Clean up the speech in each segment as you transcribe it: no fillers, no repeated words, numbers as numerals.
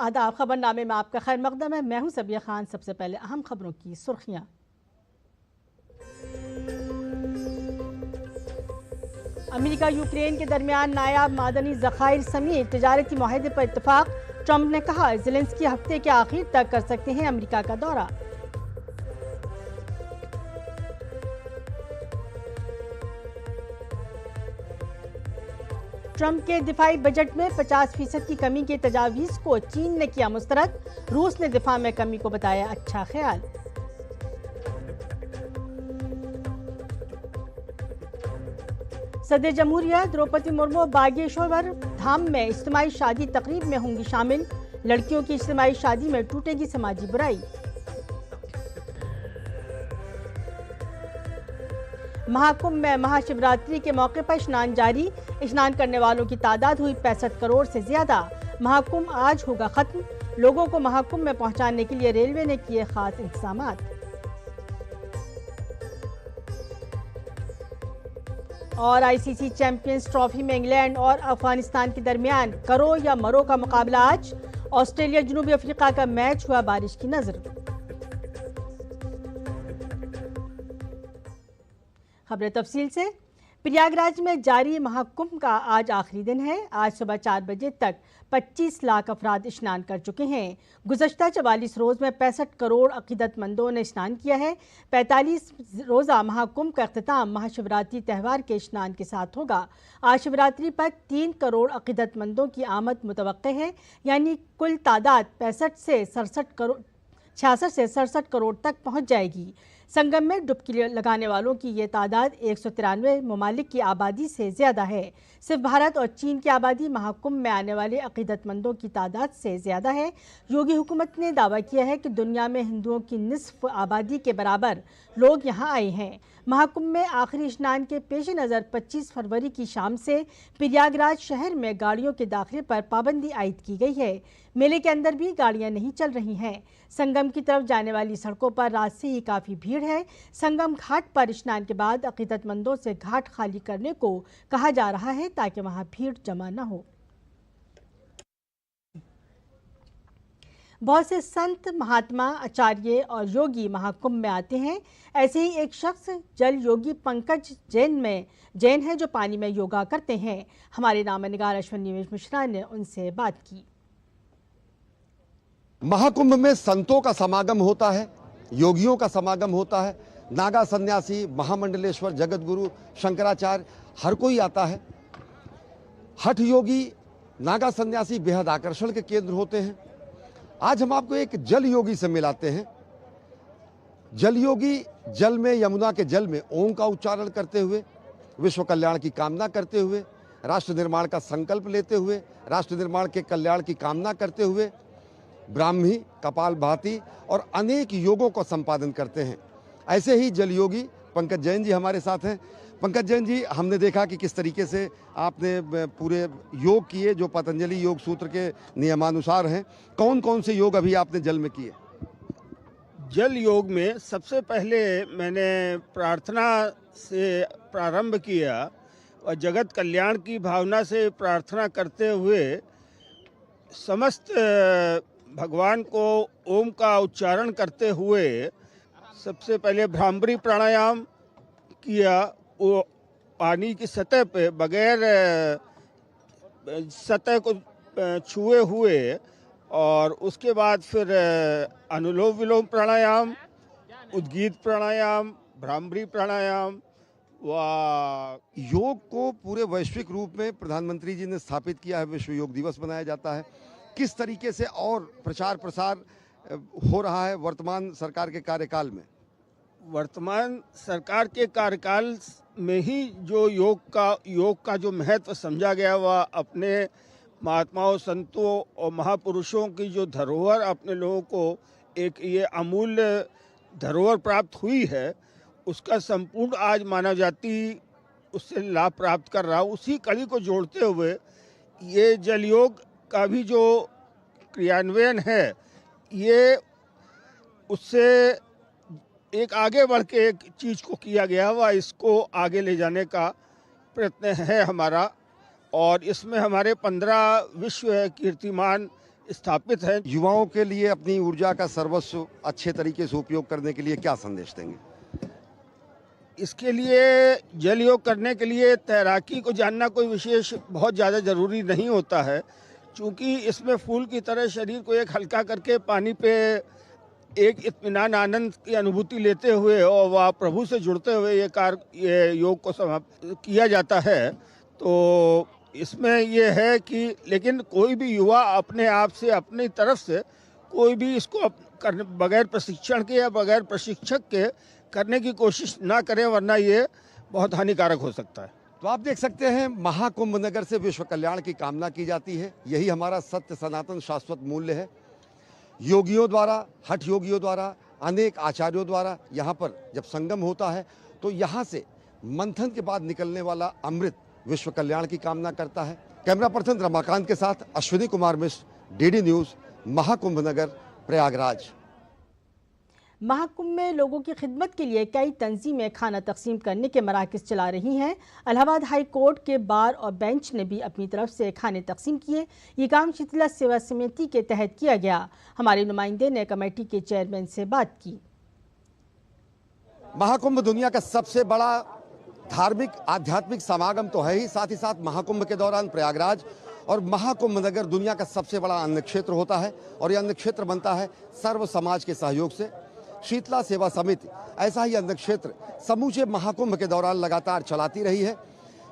आदाब। खबरनामे में आपका खैर मकदम है। मैं हूं सबिया खान। सबसे पहले अहम खबरों की सुर्खियां। अमेरिका यूक्रेन के दरमियान नायाब मादनी ज़खायर समेत तिजारती मुआहदे पर इत्तफाक। ट्रंप ने कहा ज़ेलेंस्की हफ्ते के आखिर तक कर सकते हैं अमेरिका का दौरा। ट्रंप के दिफाई बजट में 50% की कमी की तजावीज़ को चीन ने किया मुस्तरद। रूस ने दिफा में कमी को बताया अच्छा ख्याल। सदर जमहूरिया द्रौपदी मुर्मू बागेश्वर धाम में इज्तिमाई शादी तकरीब में होंगी शामिल। लड़कियों की इज्तिमाई शादी में टूटेगी समाजी बुराई। महाकुंभ में महाशिवरात्रि के मौके पर स्नान जारी। स्नान करने वालों की तादाद हुई 65 करोड़ से ज्यादा। महाकुंभ आज होगा खत्म। लोगों को महाकुंभ में पहुंचाने के लिए रेलवे ने किए खास इंतजामात। और आईसीसी चैंपियंस ट्रॉफी में इंग्लैंड और अफगानिस्तान के दरमियान करो या मरो का मुकाबला आज। ऑस्ट्रेलिया जनूबी अफ्रीका का मैच हुआ बारिश की नजर। खबरें तफसील से। प्रयागराज में जारी महाकुंभ का आज आखिरी दिन है। आज सुबह 4 बजे तक 25 लाख अफराद स्नान कर चुके हैं। गुज़श्ता 44 रोज़ में 65 करोड़ अकीदतमंदों ने स्नान किया है। 45 रोज़ा महाकुंभ का अख्तिताम महाशिवरात्रि त्यौहार के स्नान के साथ होगा। आज शिवरात्रि पर 3 करोड़ अकीदतमंदों की आमद मुतवक्के है, यानी कुल तादाद 66 से 67 करोड़ तक पहुँच जाएगी। संगम में डुबकी लगाने वालों की ये तादाद 193 ममालिक की आबादी से ज़्यादा है। सिर्फ भारत और चीन की आबादी महाकुंभ में आने वाले अकीदतमंदों की तादाद से ज़्यादा है। योगी हुकूमत ने दावा किया है कि दुनिया में हिंदुओं की निसफ आबादी के बराबर लोग यहाँ आए हैं। महाकुंभ में आखिरी स्नान के पेश नज़र 25 फरवरी की शाम से प्रयागराज शहर में गाड़ियों के दाखिले पर पाबंदी आयद की गई है। मेले के अंदर भी गाड़ियां नहीं चल रही हैं। संगम की तरफ जाने वाली सड़कों पर रात से ही काफ़ी भीड़ है। संगम घाट पर स्नान के बाद अकीदतमंदों से घाट खाली करने को कहा जा रहा है ताकि वहां भीड़ जमा न हो। बहुत से संत, महात्मा, आचार्य और योगी महाकुंभ में आते हैं। ऐसे ही एक शख्स जल योगी पंकज जैन है जो पानी में योगा करते हैं। हमारे नामनिगार अश्विनी मिश्रा ने उनसे बात की। महाकुंभ में संतों का समागम होता है, योगियों का समागम होता है। नागा सन्यासी, महामंडलेश्वर, जगत गुरु, शंकराचार्य, हर कोई आता है। हठ योगी, नागा सन्यासी बेहद आकर्षण के केंद्र होते हैं। आज हम आपको एक जल योगी से मिलाते हैं। जल योगी जल में, यमुना के जल में ओम का उच्चारण करते हुए, विश्व कल्याण की कामना करते हुए, राष्ट्र निर्माण का संकल्प लेते हुए, राष्ट्र निर्माण के कल्याण की कामना करते हुए ब्राह्मी, कपालभाति और अनेक योगों को संपादन करते हैं। ऐसे ही जल योगी पंकज जैन जी हमारे साथ हैं। पंकज जैन जी, हमने देखा कि किस तरीके से आपने पूरे योग किए जो पतंजलि योग सूत्र के नियमानुसार हैं। कौन कौन से योग अभी आपने जल में किए? जल योग में सबसे पहले मैंने प्रार्थना से प्रारंभ किया और जगत कल्याण की भावना से प्रार्थना करते हुए समस्त भगवान को ओम का उच्चारण करते हुए सबसे पहले भ्रामरी प्राणायाम किया। वो पानी की सतह पे बगैर सतह को छुए हुए, और उसके बाद फिर अनुलोम विलोम प्राणायाम, उद्गीत प्राणायाम, भ्रामरी प्राणायाम। योग को पूरे वैश्विक रूप में प्रधानमंत्री जी ने स्थापित किया है। विश्व योग दिवस मनाया जाता है। किस तरीके से और प्रचार प्रसार हो रहा है वर्तमान सरकार के कार्यकाल में? वर्तमान सरकार के कार्यकाल में ही जो योग का जो महत्व समझा गया, वह अपने महात्माओं, संतों और महापुरुषों की जो धरोहर अपने लोगों को एक ये अमूल्य धरोहर प्राप्त हुई है, उसका संपूर्ण आज मानव जाति उससे लाभ प्राप्त कर रहा है। उसी कड़ी को जोड़ते हुए ये जल योग का भी जो क्रियान्वयन है, ये उससे एक आगे बढ़ के एक चीज़ को किया गया हुआ, इसको आगे ले जाने का प्रयत्न है हमारा। और इसमें हमारे 15 विश्व कीर्तिमान स्थापित हैं। युवाओं के लिए अपनी ऊर्जा का सर्वस्व अच्छे तरीके से उपयोग करने के लिए क्या संदेश देंगे? इसके लिए जल योग करने के लिए तैराकी को जानना कोई विशेष बहुत ज़्यादा ज़रूरी नहीं होता है, क्योंकि इसमें फूल की तरह शरीर को एक हल्का करके पानी पे एक इत्मीनान आनंद की अनुभूति लेते हुए और वह प्रभु से जुड़ते हुए ये योग को समाप्त किया जाता है। तो इसमें ये है कि लेकिन कोई भी युवा अपने आप से अपनी तरफ से कोई भी इसको करने बगैर प्रशिक्षण के या बगैर प्रशिक्षक के करने की कोशिश ना करें, वरना ये बहुत हानिकारक हो सकता है। तो आप देख सकते हैं महाकुंभ नगर से विश्व कल्याण की कामना की जाती है। यही हमारा सत्य सनातन शाश्वत मूल्य है। योगियों द्वारा, हठ योगियों द्वारा, अनेक आचार्यों द्वारा यहाँ पर जब संगम होता है तो यहाँ से मंथन के बाद निकलने वाला अमृत विश्व कल्याण की कामना करता है। कैमरा पर्सन रमाकांत के साथ अश्विनी कुमार मिश्र, डीडी न्यूज़, महाकुंभ नगर, प्रयागराज। महाकुंभ में लोगों की खिदमत के लिए कई तंजीमें खाना तकसीम करने के मराकज़ चला रही हैं। इलाहाबाद हाई कोर्ट के बार और बेंच ने भी अपनी तरफ से खाने तकसीम किए। ये काम शीतला सेवा समिति के तहत किया गया। हमारे नुमाइंदे ने कमेटी के चेयरमैन से बात की। महाकुंभ दुनिया का सबसे बड़ा धार्मिक आध्यात्मिक समागम तो है ही, साथ ही साथ महाकुंभ के दौरान प्रयागराज और महाकुंभ नगर दुनिया का सबसे बड़ा अन्न क्षेत्र होता है और यह अन्न क्षेत्र बनता है सर्व समाज के सहयोग से। शीतला सेवा समिति ऐसा ही अन्न क्षेत्र समूचे महाकुंभ के दौरान लगातार चलाती रही है,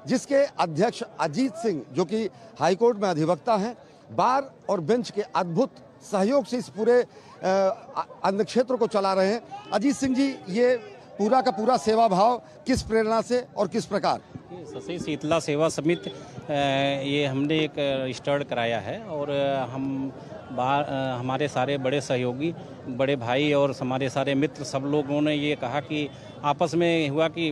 जिसके अध्यक्ष अजीत सिंह जो कि हाईकोर्ट में अधिवक्ता हैं, बार और बेंच के अद्भुत सहयोग से इस पूरे अन्न क्षेत्र को चला रहे हैं। अजीत सिंह जी, ये पूरा का पूरा सेवा भाव किस प्रेरणा से और किस प्रकार? सही शीतला सेवा समिति ये हमने एक रजिस्टर्ड कराया है और हम हमारे सारे बड़े सहयोगी, बड़े भाई और हमारे सारे मित्र सब लोगों ने ये कहा कि आपस में हुआ कि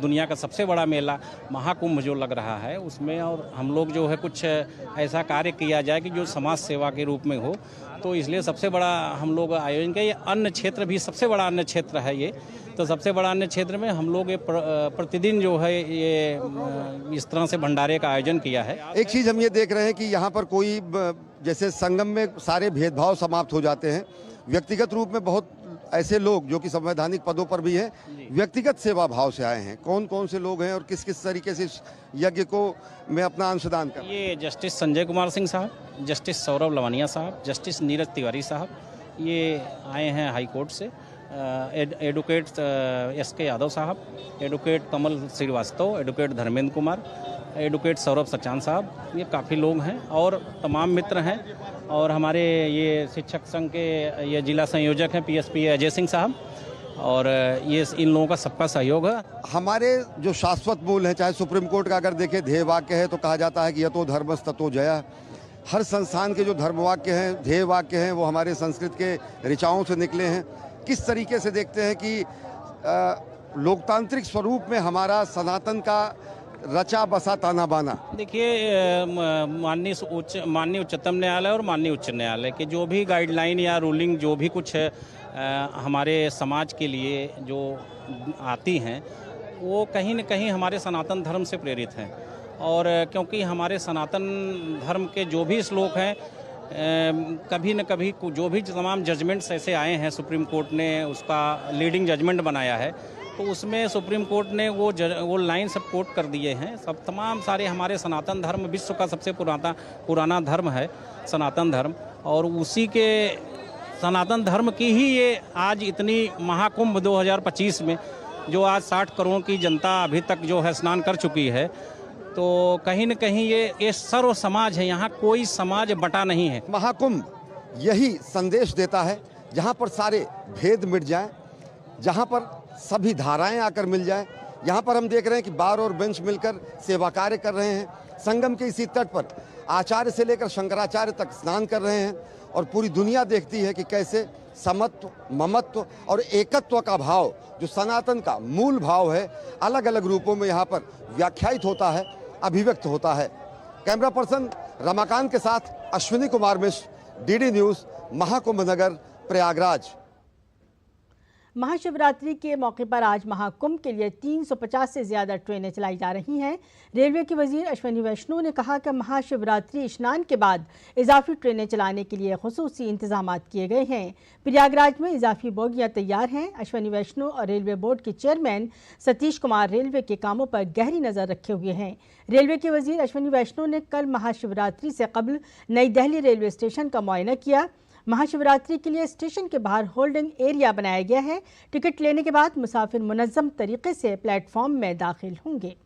दुनिया का सबसे बड़ा मेला महाकुंभ जो लग रहा है उसमें और हम लोग जो है कुछ ऐसा कार्य किया जाए कि जो समाज सेवा के रूप में हो। तो इसलिए सबसे बड़ा हम लोग आयोजन किया। ये अन्न क्षेत्र भी सबसे बड़ा अन्न क्षेत्र है ये, तो सबसे बड़ा अन्न क्षेत्र में हम लोग ये प्रतिदिन जो है ये इस तरह से भंडारे का आयोजन किया है। एक चीज़ हम ये देख रहे हैं कि यहाँ पर कोई जैसे संगम में सारे भेदभाव समाप्त हो जाते हैं। व्यक्तिगत रूप में बहुत ऐसे लोग जो कि संवैधानिक पदों पर भी हैं, व्यक्तिगत सेवा भाव से आए हैं। कौन कौन से लोग हैं और किस किस तरीके से इस यज्ञ को में अपना अंशदान कर? ये जस्टिस संजय कुमार सिंह साहब, जस्टिस सौरभ लवानिया साहब, जस्टिस नीरज तिवारी साहब, ये आए हैं हाई कोर्ट से। एडवोकेट SK यादव साहब, एडवोकेट कमल श्रीवास्तव, एडवोकेट धर्मेंद्र कुमार, एडवोकेट सौरभ सचान साहब, ये काफ़ी लोग हैं और तमाम मित्र हैं। और हमारे ये शिक्षक संघ के ये जिला संयोजक हैं PSP अजय सिंह साहब, और ये इन लोगों का सबका सहयोग है। हमारे जो शाश्वत मूल हैं, चाहे सुप्रीम कोर्ट का अगर देखें ध्येय वाक्य है तो कहा जाता है कि यतो धर्मस् ततो जयः। हर संस्थान के जो धर्म वाक्य हैं, ध्येय वाक्य हैं, वो हमारे संस्कृत के ऋचाओं से निकले हैं। किस तरीके से देखते हैं कि लोकतांत्रिक स्वरूप में हमारा सनातन का रचा बसा ताना बाना? देखिए, माननीय उच्चतम न्यायालय और माननीय उच्च न्यायालय के जो भी गाइडलाइन या रूलिंग जो भी कुछ हमारे समाज के लिए जो आती हैं, वो कहीं न कहीं हमारे सनातन धर्म से प्रेरित हैं। और क्योंकि हमारे सनातन धर्म के जो भी श्लोक हैं, कभी न कभी जो भी तमाम जजमेंट्स ऐसे आए हैं, सुप्रीम कोर्ट ने उसका लीडिंग जजमेंट बनाया है, तो उसमें सुप्रीम कोर्ट ने वो लाइन सब कोट कर दिए हैं। सब तमाम सारे हमारे सनातन धर्म विश्व का सबसे पुराना धर्म है सनातन धर्म, और उसी के सनातन धर्म की ही ये आज इतनी महाकुंभ 2025 में जो आज 60 करोड़ की जनता अभी तक जो है स्नान कर चुकी है, तो कहीं न कहीं ये सर्व समाज है, यहाँ कोई समाज बटा नहीं है। महाकुंभ यही संदेश देता है, जहाँ पर सारे भेद मिट जाएं, जहाँ पर सभी धाराएं आकर मिल जाएं। यहाँ पर हम देख रहे हैं कि बार और बेंच मिलकर सेवा कार्य कर रहे हैं। संगम के इसी तट पर आचार्य से लेकर शंकराचार्य तक स्नान कर रहे हैं और पूरी दुनिया देखती है कि कैसे समत्व, ममत्व और एकत्व का भाव, जो सनातन का मूल भाव है, अलग अलग रूपों में यहाँ पर व्याख्यायित होता है, अभिव्यक्त होता है। कैमरा पर्सन रमाकांत के साथ अश्विनी कुमार मिश्र, डीडी न्यूज़, महाकुंभ नगर, प्रयागराज। महाशिवरात्रि के मौके पर आज महाकुंभ के लिए 350 से ज़्यादा ट्रेनें चलाई जा रही हैं। रेलवे के वजीर अश्विनी वैष्णव ने कहा कि महाशिवरात्रि स्नान के बाद इजाफी ट्रेनें चलाने के लिए खुसूसी इंतजाम किए गए हैं। प्रयागराज में इजाफी बोगियां तैयार हैं। अश्विनी वैष्णव और रेलवे बोर्ड के चेयरमैन सतीश कुमार रेलवे के कामों पर गहरी नज़र रखे हुए हैं। रेलवे के वजीर अश्विनी वैष्णव ने कल महाशिवरात्रि से कबल नई दिल्ली रेलवे स्टेशन का मुआयना किया। महाशिवरात्रि के लिए स्टेशन के बाहर होल्डिंग एरिया बनाया गया है। टिकट लेने के बाद मुसाफिर मुनज़्ज़म तरीके से प्लेटफॉर्म में दाखिल होंगे।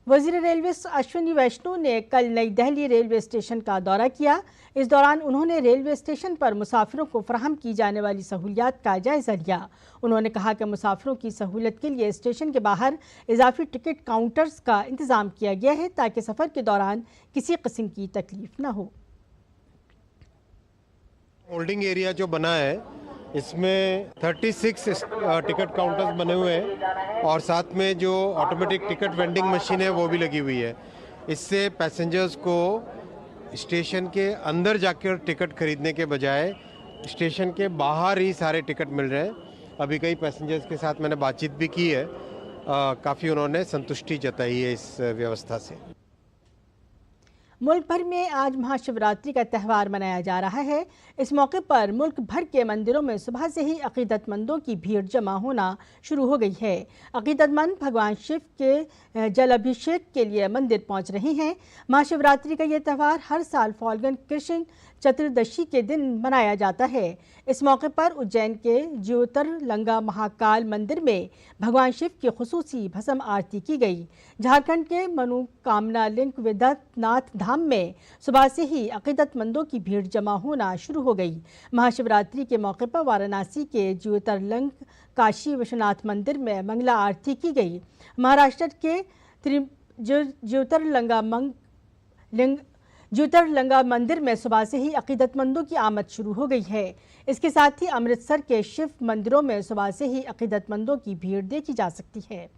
वज़ीर रेलवे अश्विनी वैष्णव ने कल नई दिल्ली रेलवे स्टेशन का दौरा किया। इस दौरान उन्होंने रेलवे स्टेशन पर मुसाफिरों को फराहम की जाने वाली सहूलियात का जायज़ा लिया। उन्होंने कहा कि मुसाफिरों की सहूलत के लिए स्टेशन के बाहर इजाफी टिकट काउंटर्स का इंतज़ाम किया गया है ताकि सफ़र के दौरान किसी किस्म की तकलीफ न हो। होल्डिंग एरिया जो बना है इसमें 36 टिकट काउंटर्स बने हुए हैं और साथ में जो ऑटोमेटिक टिकट वेंडिंग मशीन है वो भी लगी हुई है। इससे पैसेंजर्स को स्टेशन के अंदर जाकर टिकट खरीदने के बजाय स्टेशन के बाहर ही सारे टिकट मिल रहे हैं। अभी कई पैसेंजर्स के साथ मैंने बातचीत भी की है, काफ़ी उन्होंने संतुष्टि जताई है इस व्यवस्था से। मुल्क भर में आज महाशिवरात्रि का त्यौहार मनाया जा रहा है। इस मौके पर मुल्क भर के मंदिरों में सुबह से ही अकीदतमंदों की भीड़ जमा होना शुरू हो गई है। अकीदतमंद भगवान शिव के जल अभिषेक के लिए मंदिर पहुंच रहे हैं। महाशिवरात्रि का यह त्यौहार हर साल फाल्गुन कृष्ण चतुर्दशी के दिन मनाया जाता है। इस मौके पर उज्जैन के ज्योतिर्लिंगा महाकाल मंदिर में भगवान शिव की खुसूसी भस्म आरती की गई। झारखंड के मनोकामना लिंक वेदनाथ धाम में सुबह से ही अकीदतमंदों की भीड़ जमा होना शुरू हो गई। महाशिवरात्रि के मौके पर वाराणसी के ज्योतिर्लिंग काशी विश्वनाथ मंदिर में मंगला आरती की गई। महाराष्ट्र के ज्योतिर्लिंगा मंदिर में सुबह से ही अकीदतमंदों की आमद शुरू हो गई है। इसके साथ ही अमृतसर के शिव मंदिरों में सुबह से ही अकीदतमंदों की भीड़ देखी जा सकती है।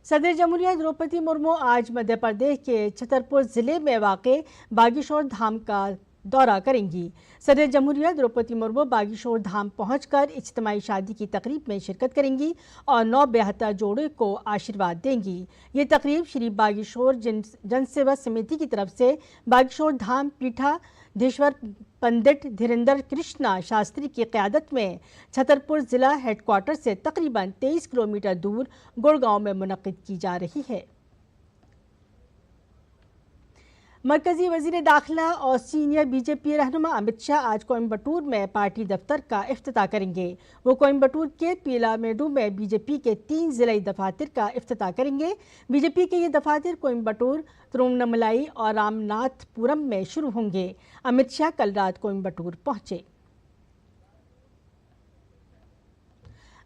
सदर जमहूरिया द्रौपदी मुर्मू आज मध्य प्रदेश के छतरपुर जिले में वाक़े बागेश्वर धाम का दौरा करेंगी। सदर जमहूरिया द्रौपदी मुर्मू बागेश्वर धाम पहुंचकर इज्तिमाई शादी की तकरीब में शिरकत करेंगी और 9 ब्याहता जोड़े को आशीर्वाद देंगी। ये तकरीब श्री बागेश्वर जनसेवा समिति की तरफ से बागेश्वर धाम पीठाधीश्वर पंडित धीरेन्द्र कृष्णा शास्त्री की क़यादत में छतरपुर ज़िला हेडक्वार्टर से तकरीबन 23 किलोमीटर दूर गुड़गांव में मुनक़िद की जा रही है। मरकजी वज़ीर दाखिला और सीनियर बीजेपी रहनुमा अमित शाह आज कोयम्बटूर में पार्टी दफ्तर का इफ्तिताह करेंगे। वो कोयम्बटूर के पीलामेडु में बीजेपी के 3 ज़िलाई दफातर का इफ्तिताह करेंगे। बीजेपी के ये दफातर कोयम्बटूर, तिरुवन्नमलाई और रामनाथपुरम में शुरू होंगे। अमित शाह कल रात कोयम्बटूर पहुंचे।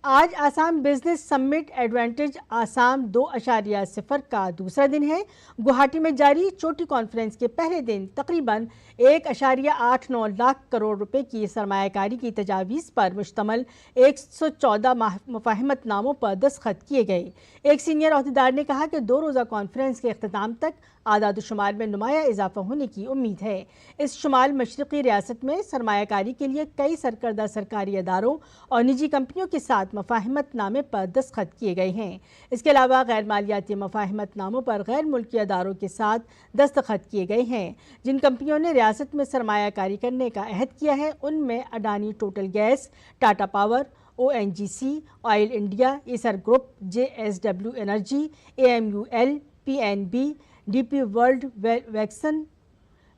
आज Assam business summit advantage Assam 2.0 का दूसरा दिन है। गुवाहाटी में जारी चोटी कॉन्फ्रेंस के पहले दिन तकरीबन 1.89 लाख करोड़ रुपए की सरमायाकारी की तजावीज़ पर मुश्तमल 114 मुफाहमतनामों पर दस्तखत किए गए। एक सीनियर अहदेदार ने कहा कि 2 रोज़ा कॉन्फ्रेंस के अख्ताम तक आदाद-ओ-शुमार में नुमाया इजाफा होने की उम्मीद है। इस शुमाल मशरक़ी रियासत में सरमायाकारी के लिए कई सरकर्दा सरकारी अदारों और निजी कंपनियों के साथ मुफाहमतनामे पर दस्तखत किए गए हैं। इसके अलावा गैर मालियाती मुफाहमतनामों पर गैर मुल्की अदारों के साथ दस्तखत किए गए हैं। जिन कंपनियों ने रियासत में सरमायाकारी करने का अहद किया है उनमें Adani Total Gas, Tata Power, ONGC, Oil India, Essar group, JSW energy, AMUL, PNB, DP world वैक्सन,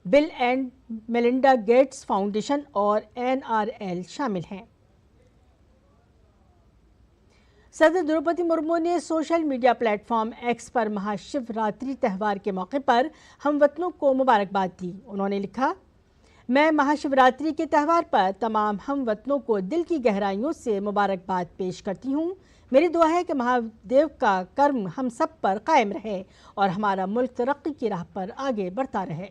Bill and Melinda Gates Foundation और NRL शामिल हैं। सदर द्रौपदी मुर्मू ने सोशल मीडिया प्लेटफॉर्म X पर महाशिवरात्रि त्यौहार के मौके पर हमवतनों को मुबारकबाद दी। उन्होंने लिखा, मैं महाशिवरात्रि के त्यौहार पर तमाम हमवतनों को दिल की गहराइयों से मुबारकबाद पेश करती हूँ। मेरी दुआ है कि महादेव का कर्म हम सब पर कायम रहे और हमारा मुल्क तरक्की की राह पर आगे बढ़ता रहे।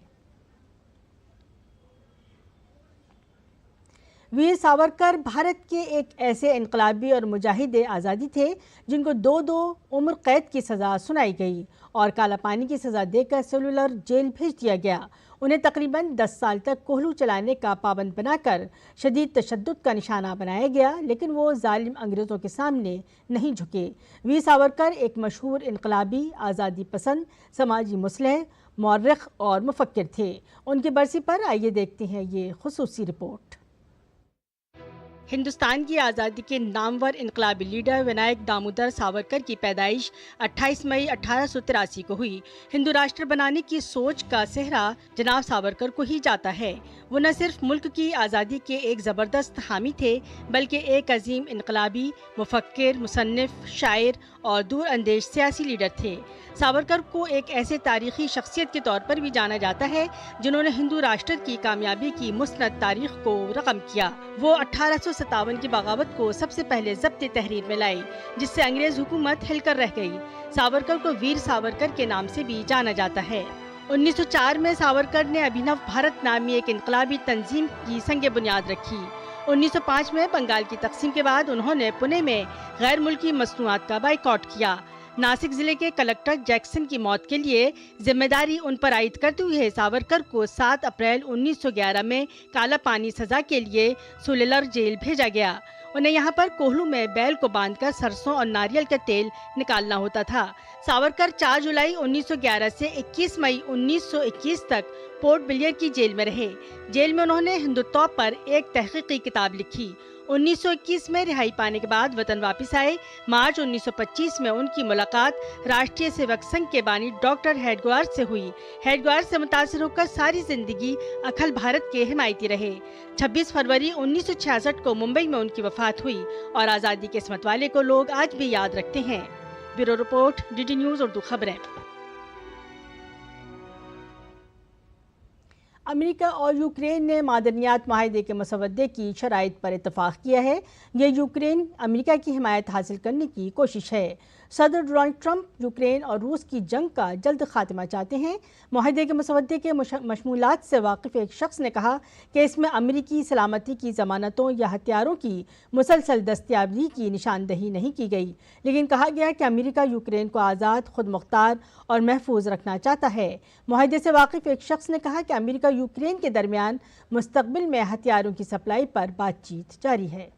वीर सावरकर भारत के एक ऐसे इनकलाबी और मुजाहिद आज़ादी थे जिनको दो उम्र कैद की सज़ा सुनाई गई और काला पानी की सज़ा देकर सेलुलर जेल भेज दिया गया। उन्हें तकरीबन 10 साल तक कोहलू चलाने का पाबंद बनाकर शदीद तशद्दुद का निशाना बनाया गया, लेकिन वो जालिम अंग्रेज़ों के सामने नहीं झुके। वीर सावरकर एक मशहूर इनकलाबी, आज़ादी पसंद, समाजी मुस्लिह, मौर्रिख और मुफक्किर थे। उनकी बरसी पर आइए देखते हैं ये खुसूसी रिपोर्ट। हिंदुस्तान की आज़ादी के नामवर इनकलाबी लीडर विनायक दामोदर सावरकर की पैदाइश 28 मई 1883 को हुई। हिंदू राष्ट्र बनाने की सोच का सेहरा जनाब सावरकर को ही जाता है। वो न सिर्फ मुल्क की आज़ादी के एक ज़बरदस्त हामी थे, बल्कि एक अजीम इनकलाबी, मुफक्किर, मुसन्निफ, शायर और दूर अंदेश सियासी लीडर थे। सावरकर को एक ऐसे तारीखी शख्सियत के तौर पर भी जाना जाता है जिन्होंने हिंदू राष्ट्र की कामयाबी की मुस्नद तारीख को रकम किया। वो 1857 की बगावत को सबसे पहले ज़ब्त तहरीर में लाई, जिससे अंग्रेज हुकूमत हिलकर रह गई। सावरकर को वीर सावरकर के नाम से भी जाना जाता है। 1904 में सावरकर ने अभिनव भारत नामी एक इनकलाबी तंजीम की संग बुनियाद रखी। 1905 में बंगाल की तकसीम के बाद उन्होंने पुणे में गैर मुल्की मसनूआत का बाइकॉट किया। नासिक जिले के कलेक्टर जैक्सन की मौत के लिए जिम्मेदारी उन पर आयद करते हुए सावरकर को 7 अप्रैल 1911 में काला पानी सजा के लिए सेलुलर जेल भेजा गया। उन्हें यहाँ पर कोहलू में बैल को बांधकर सरसों और नारियल का तेल निकालना होता था। सावरकर 4 जुलाई 1911 से 21 मई 1921 तक पोर्ट ब्लेयर की जेल में रहे। जेल में उन्होंने हिंदुत्व पर एक तहकीकी किताब लिखी। 1921 में रिहाई पाने के बाद वतन वापस आए। मार्च 1925 में उनकी मुलाकात राष्ट्रीय सेवक संघ के बानी डॉक्टर हेडगेवार से हुई। हेडगेवार से मुतासिर होकर सारी जिंदगी अखिल भारत के हिमायती रहे। 26 फरवरी 1966 को मुंबई में उनकी वफात हुई और आज़ादी के इस मतवाले को लोग आज भी याद रखते हैं। Bureau report, DD news Urdu खबरें। अमेरिका और यूक्रेन ने मादनियात माहिदे के मसवदे की शराइत पर इत्तफाक किया है। यह यूक्रेन अमेरिका की हिमायत हासिल करने की कोशिश है। सदर डोनाल्ड ट्रंप यूक्रेन और रूस की जंग का जल्द खात्मा चाहते हैं। माहिदे के मसवदे के मशमूलात से वाकिफ एक शख्स ने कहा कि इसमें अमेरिकी सलामती की ज़मानतों या हथियारों की मुसलसल दस्तयाबी की निशानदही नहीं की गई, लेकिन कहा गया कि अमेरिका यूक्रेन को आज़ाद, खुद मुख्तार और महफूज रखना चाहता है। माहिदे से वाकिफ एक शख्स ने कहा कि अमेरिका यूक्रेन के दरमियान मुस्तकबिल में हथियारों की सप्लाई पर बातचीत जारी है।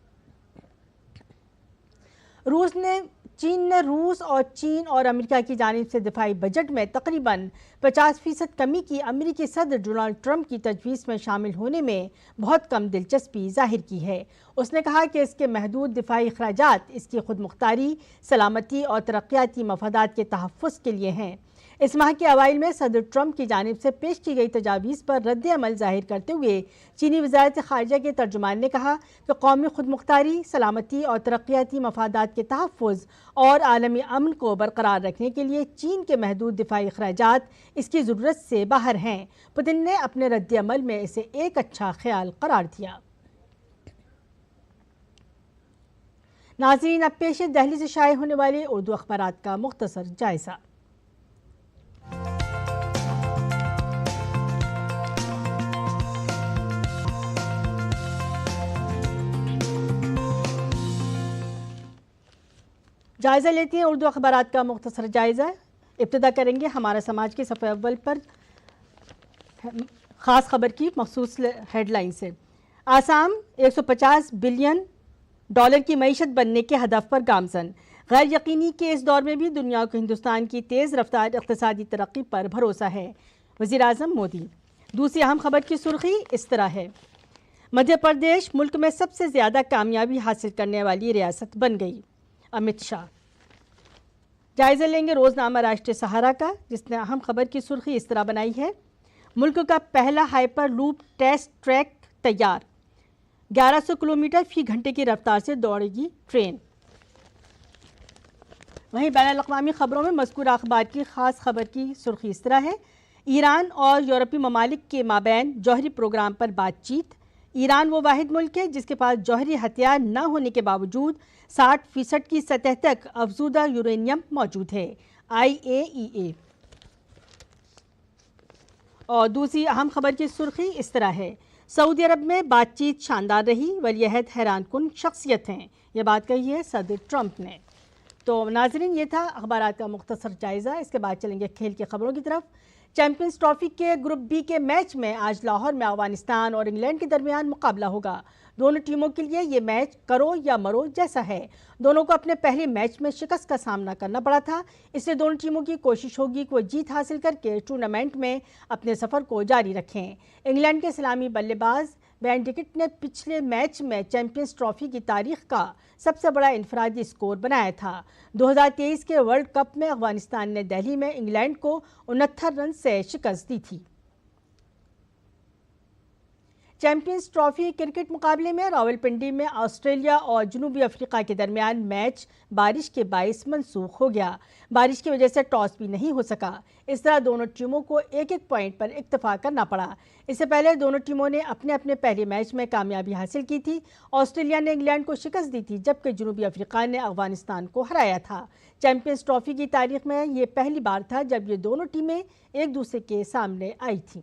चीन और अमेरिका की जानिब से दिफाई बजट में तकरीबन 50% कमी की अमेरिकी सदर डोनाल्ड ट्रंप की तजवीज़ में शामिल होने में बहुत कम दिलचस्पी जाहिर की है। उसने कहा कि इसके महदूद दिफाई अखराजात इसकी खुद मुख्तारी, सलामती और तरक्याती मफादात के तहफ़्फ़ुज़ के लिए हैं। इस माह के अवाइल में सदर ट्रंप की जानिब से पेश की गई तजावीज़ पर रद्द अमल जाहिर करते हुए चीनी वज़ारत ख़ारिजा के तर्जुमान ने कहा कि कौमी खुद मुख्तारी, सलामती और तरक्याती मफादात के तहफ़्फ़ुज़ और आलमी अमन को बरकरार रखने के लिए चीन के महदूद दिफाई अखराजात इसकी ज़रूरत से बाहर हैं। पुतिन ने अपने रद्द अमल में इसे एक अच्छा ख्याल करार दिया। नाज़रीन, अब पेश है दिल्ली से शाये होने वाले उर्दू अखबारात का मुख्तसर जायज़ा। जायज़ा लेते हैं उर्दू अखबारात का मुख्तसर जायज़ा। इब्तिदा करेंगे हमारा समाज के सफ़े अव्वल पर ख़ास खबर की मखसूस हेडलाइन से। आसाम $150 बिलियन की मईशत बनने के हदफ पर गामज़न। गैर यकीनी के इस दौर में भी दुनिया को हिंदुस्तान की तेज़ रफ्तार इक़्तिसादी तरक्की पर भरोसा है, वज़ीर आज़म मोदी। दूसरी अहम खबर की सुर्खी इस तरह है, मध्य प्रदेश मुल्क में सबसे ज़्यादा कामयाबी हासिल करने वाली रियासत बन गई, अमित शाह। जायज़ा लेंगे रोज़नामा राष्ट्रीय सहारा का, जिसने अहम खबर की सुर्खी इस तरह बनाई है, मुल्क का पहला हाइपर लूप टेस्ट ट्रैक तैयार, 1100 किलोमीटर फी घंटे की रफ्तार से दौड़ेगी ट्रेन। वहीं बैनुल-अक़वामी खबरों में मज़कूर अखबार की ख़ास खबर की सुर्खी इस तरह है, ईरान और यूरोपीय ममालिक के माबैन जौहरी प्रोग्राम पर बातचीत। ईरान वो वाहिद मुल्क है जिसके पास जौहरी हथियार न होने के बावजूद 60% की सतह तक अफजूदा यूरेनियम मौजूद है, IAEA। और दूसरी अहम खबर की सुर्खी इस तरह है, सऊदी अरब में बातचीत शानदार रही, वलीअहद हैरानकुन शख्सियत हैं, ये बात कही है सदर ट्रंप ने। तो नाजरीन, ये था अखबारात का मुख्तसर जायज़ा। इसके बाद चलेंगे खेल की खबरों की तरफ। चैंपियंस ट्रॉफी के ग्रुप बी के मैच में आज लाहौर में अफगानिस्तान और इंग्लैंड के दरमियान मुकाबला होगा। दोनों टीमों के लिए ये मैच करो या मरो जैसा है। दोनों को अपने पहले मैच में शिकस्त का सामना करना पड़ा था, इसलिए दोनों टीमों की कोशिश होगी कि वो जीत हासिल करके टूर्नामेंट में अपने सफ़र को जारी रखें। इंग्लैंड के सलामी बल्लेबाज बेन डिकिट ने पिछले मैच में चैंपियंस ट्रॉफी की तारीख का सबसे बड़ा इनफरादी स्कोर बनाया था। 2023 के वर्ल्ड कप में अफगानिस्तान ने दिल्ली में इंग्लैंड को 69 रन से शिकस्त दी थी। चैंपियंस ट्रॉफी क्रिकेट मुकाबले में रावलपिंडी में ऑस्ट्रेलिया और जनूबी अफ्रीका के दरमियान मैच बारिश के बाइस मनसूख हो गया। बारिश की वजह से टॉस भी नहीं हो सका। इस तरह दोनों टीमों को एक एक पॉइंट पर इत्तेफाक करना पड़ा। इससे पहले दोनों टीमों ने अपने अपने पहले मैच में कामयाबी हासिल की थी। ऑस्ट्रेलिया ने इंग्लैंड को शिकस्त दी थी, जबकि जनूबी अफ्रीका ने अफगानिस्तान को हराया था। चैंपियंस ट्रॉफी की तारीख में ये पहली बार था जब ये दोनों टीमें एक दूसरे के सामने आई थीं।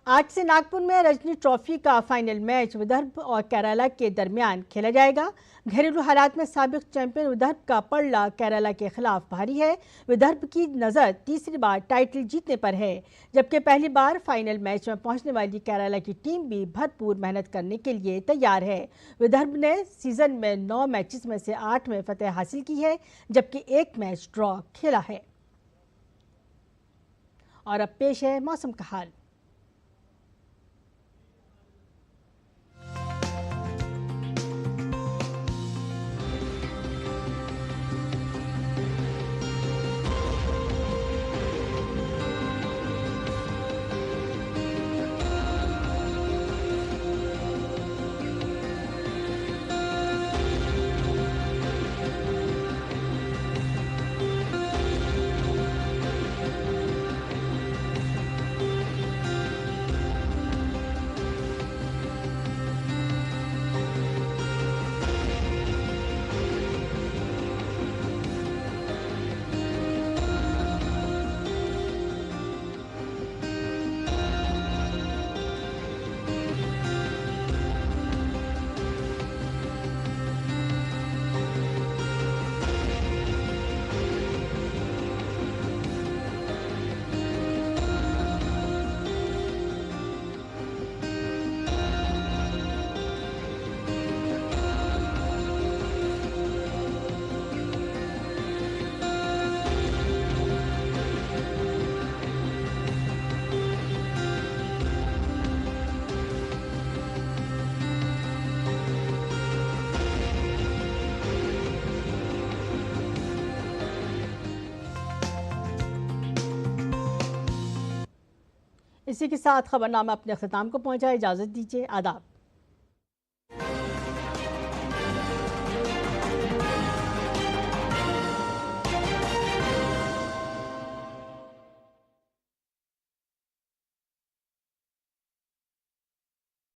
आज से नागपुर में रजनी ट्रॉफी का फाइनल मैच विदर्भ और केरला के दरमियान खेला जाएगा। घरेलू हालात में साबिक चैंपियन विदर्भ का पलड़ा केरला के खिलाफ भारी है। विदर्भ की नज़र तीसरी बार टाइटल जीतने पर है, जबकि पहली बार फाइनल मैच में पहुंचने वाली केरला की टीम भी भरपूर मेहनत करने के लिए तैयार है। विदर्भ ने सीजन में 9 मैचेस में से 8 में फतेह हासिल की है, जबकि 1 मैच ड्रॉ खेला है। और अब पेश है मौसम का हाल। इसी के साथ खबरनामा अपने अख्ताम को पहुंचा। इजाज़त दीजिए। आदाब।